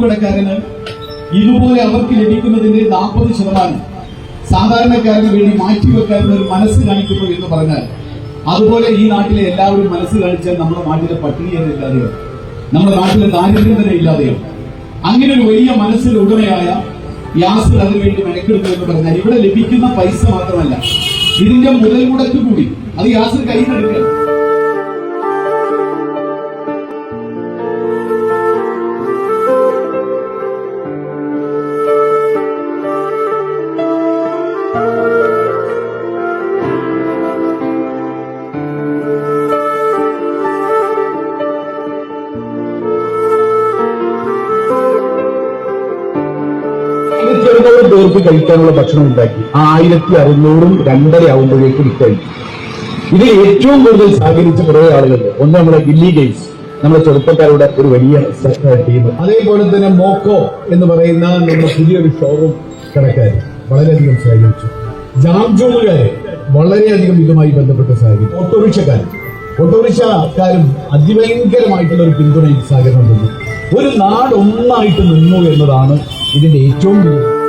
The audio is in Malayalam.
കച്ചവടക്കാരന് ഇതുപോലെ അവർക്ക് ലഭിക്കുന്നതിന്റെ 40% സാധാരണക്കാരന് വേണ്ടി മാറ്റിവെക്കാനുള്ള ഒരു മനസ്സ് കാണിക്കുന്നു എന്ന് പറഞ്ഞാൽ, അതുപോലെ ഈ നാട്ടിലെ എല്ലാവരും മനസ്സ് കാണിച്ചാൽ നമ്മുടെ നാട്ടിലെ പട്ടിണി തന്നെ ഇല്ലാതെയോ, നമ്മുടെ നാട്ടിലെ ദാരിദ്ര്യം തന്നെ ഇല്ലാതെയോ. അങ്ങനെ ഒരു വലിയ മനസ്സിൽ ഉടമയായ യാസിർ അതിനുവേണ്ടി മെനക്കെടുത്തു എന്ന് പറഞ്ഞാൽ ഇവിടെ ലഭിക്കുന്ന പൈസ മാത്രമല്ല, ഇതിന്റെ മുതൽ മുടക്ക് കൂടി അത് യാസിർ കയ്യിലെടുക്കുക. പേർക്ക് കഴിക്കാനുള്ള ഭക്ഷണം ഉണ്ടാക്കി 1600 2:30 ആവുമ്പോഴേക്ക് വിറ്റഴിക്കും. ഇതിൽ ഏറ്റവും കൂടുതൽ സഹകരിച്ച കുറെ ആളുകളുണ്ട്. ഒന്ന് നമ്മുടെ ഗില്ലി ഗെയ്സ്, നമ്മുടെ ചെറുപ്പക്കാരുടെ ഒരു വലിയ ടീം. അതേപോലെ തന്നെ മോക്കോ എന്ന് പറയുന്ന നമ്മുടെ പുതിയൊരു ഷോറൂം കടക്കാര് വളരെയധികം സഹകരിച്ചു. ജാംജോമുകാര് വളരെയധികം ഇതുമായി ബന്ധപ്പെട്ട് സഹകരിച്ചു. ഓട്ടോറിക്ഷക്കാരും അതിഭയങ്കരമായിട്ടുള്ള ഒരു പിന്തുണയും സഹകരണം തന്നു. ഒരു നാട് ഒന്നായിട്ട് നിന്നു എന്നതാണ് ഇതിന്റെ ഏറ്റവും വലിയ